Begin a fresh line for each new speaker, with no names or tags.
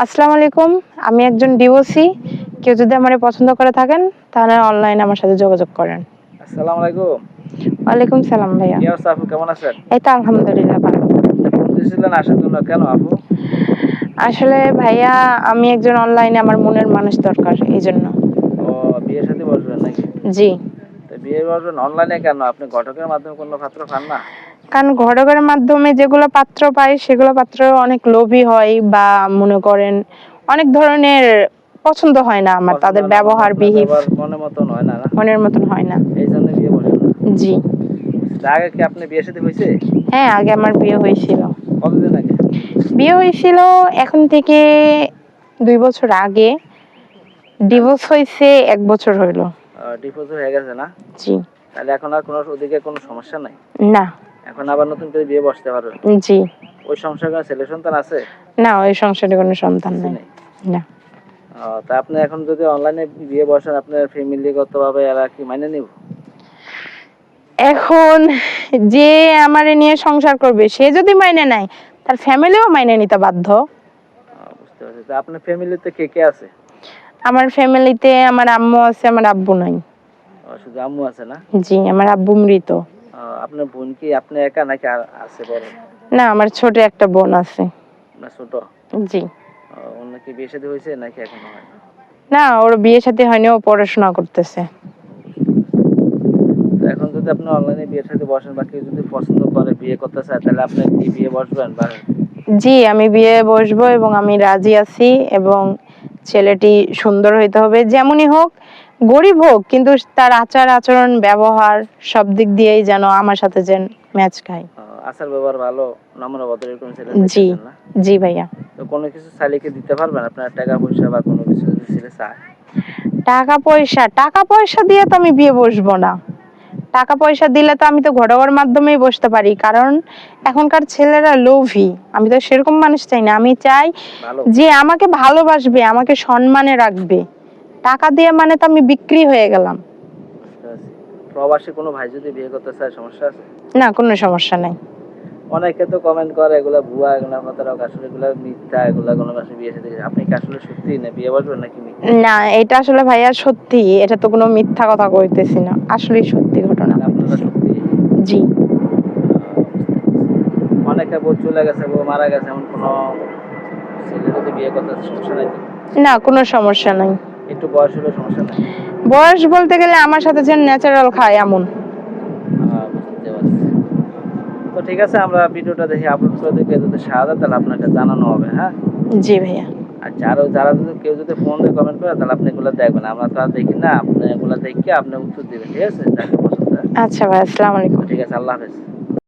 আসসালামু আলাইকুম। আমি একজন ডিভোর্সি। কেউ যদি আমারে পছন্দ করে থাকেন তাহলে অনলাইনে আমার সাথে যোগাযোগ করেন।
আসসালামু আলাইকুম।
ওয়ালাইকুম সালাম ভাইয়া।
কি অবস্থা আপু, কেমন আছেন?
এই তো আলহামদুলিল্লাহ ভালো।
ফোন দিয়েছিলেন আসার জন্য, কেন আপু?
আসলে ভাইয়া আমি একজন অনলাইনে আমার মনের মানুষ দরকার এইজন্য।
ও, বিয়ে শাদী বসবেন নাকি?
জি।
তো বিয়ে বসবেন অনলাইনে কেন? আপনি ঘটকের মাধ্যমে কোনো পাত্র পান না?
কারণ ঘটকের মাধ্যমে যেগুলো পাত্র পাই সেগুলো পাত্র অনেক লোভী হয় বা মনে করেন অনেক ধরনের পছন্দ হয় না আমার,
পছন্দ
তাদের
না মানে
ব্যবহার
আপনার
বিহেভ
ব্যবহার মনের মতন হয় না, না?
মনের মতন হয় না।
এই জন্য বিয়ে বসেন না?
জি।
তা আগে কি আপনি বিয়ে শাদী হয়েছে?
হ্যাঁ, আগে আমার বিয়ে হয়েছিল।
কতদিন আগে?
বিয়ে হয়েছিল এখন থেকে ২ বছর আগে। ডিভোর্স হয়েছে ১ বছর হইল।
ডিভোর্স হয়ে গেছে না?
জি।
তাহলে এখন আর কোনো ওদিকে কোনো সমস্যা নাই?
না।
এখন আবার নতুন করে বিয়ে বসতে পারবেন?
জি।
ওই সংসারে কোনো ছেলে সন্তান আছে?
না, ওই সংসারে কোনো সন্তান
কিছু
নাই।
নেই?
না।
তা আপনি এখন যদি অনলাইনে বিয়ে বসেন, আপনার ফ্যামিলিগতভাবে এরা কি মাইনে নিব?
এখন যে আমারে নিয়ে সংসার করবে সে যদি মাইনে নেয় তার ফ্যামিলিও মাইনে নিতে বাধ্য।
বুঝতে পারছি। তা আপনার ফ্যামিলিতে কে কে আছে?
আমার ফ্যামিলিতে আমার আম্মু আছে, আমার আব্বু নাই।
শুধু আম্মু আছে না?
জি, আমার আব্বু মৃত।
আপনার বোন কি আপনি একা নাকি আর আছে বড়?
না, আমার ছোট একটা বোন আছে।
আপনার ছোট?
জি।
ওর নাকি বিয়ে শাদী হয়েছে নাকি এখনো হয়নি?
না, ওর বিয়ে শাদী হয়নি, ও পড়াশোনা করতেছে।
তো এখন যদি আপনি অনলাইনে বিয়ের সাথে বসেন বা কেউ যদি পছন্দ করে বিয়ে করতে চায়, তাহলে আপনি কি বিয়ে বসবেন? বা
জি, আমি বিয়ে বসবো এবং আমি রাজি আছি এবং ছেলেটি সুন্দর হইতে হবে, যেমনই হোক, গরিব হোক, কিন্তু তার আচার আচরণ ব্যবহার সব দিক দিয়েই যেন আমার সাথে যেন ম্যাচ খায়।
আচার ব্যবহার ভালো, নম্র ভদ্র এরকম ছেলে
জি।
চাইতেছেন না?
জি ভাইয়া।
তো কোনো কিছু চাইলে কি দিতে পারবেন? আপনার টাকা পয়সা বা কোনো কিছু যদি ছেলে চায়?
টাকা পয়সা দিয়ে তো আমি বিয়ে বসবো না। টাকা পয়সা দিলে তো আমি তো ঘটকের মাধ্যমেই বসতে পারি, কারণ এখনকার ছেলেরা লোভী। আমি তো সেরকম মানুষ চাই না। আমি চাই
ভালো।
যে আমাকে ভালোবাসবে, আমাকে সম্মানে রাখবে। টাকা দিয়ে মানে তো আমি বিক্রি হয়ে গেলাম।
বুঝতে পারছি। প্রবাসী কোনো ভাই যদি বিয়ে করতে চায়, সমস্যা আছে?
না, কোনো সমস্যা নাই।
অনেকে তো কমেন্ট করে এগুলা ভুয়া, এগুলা প্রতারক, আসলে এগুলা মিথ্যা, এগুলা কোনো মাসে বিয়ে সাথে। আপনি কি আসলে সত্যি না বিয়ে বসবেন নাকি মিথ্যা?
না, এটা আসলে ভাইয়া সত্যি। এটা তো কোনো মিথ্যা কথা কইতেছি না। আসলেই সত্যি ঘটনা
মানে আপনারা
কইতেছি।
সত্যি?
জি।
বুঝতে পারছি। অনেকে বউ চলে গেছে, বউ মারা গেছে, এমন কোনো ছেলে যদি বিয়ে করতে চায়, সমস্যা নাই তো?
না, কোনো সমস্যা নাই।
একটু বয়স হলে সমস্যা নাই?
বয়স বলতে গেলে আমার সাথে যে ন্যাচারাল খায় এমন।
বুঝতে পারছি। তো ঠিক আছে, আমরা ভিডিওটা দেখে আপলোড করে দিই, কেউ যদি সাহায্য তাহলে আপনাকে জানানো হবে, হ্যাঁ?
জি ভাইয়া।
আচ্ছা, আরো যারা যদি কেউ যদি ফোন দিয়ে কমেন্ট করে তাহলে আপনি এগুলো দেখবেন, আমরা তো আর দেখি না, আপনি এগুলো দেখে আপনি উত্তর দিবেন, ঠিক আছে? যাকে পছন্দ হয়।
আচ্ছা ভাই, আসসালামু আলাইকুম।
ঠিক আছে, আল্লাহ হাফেজ।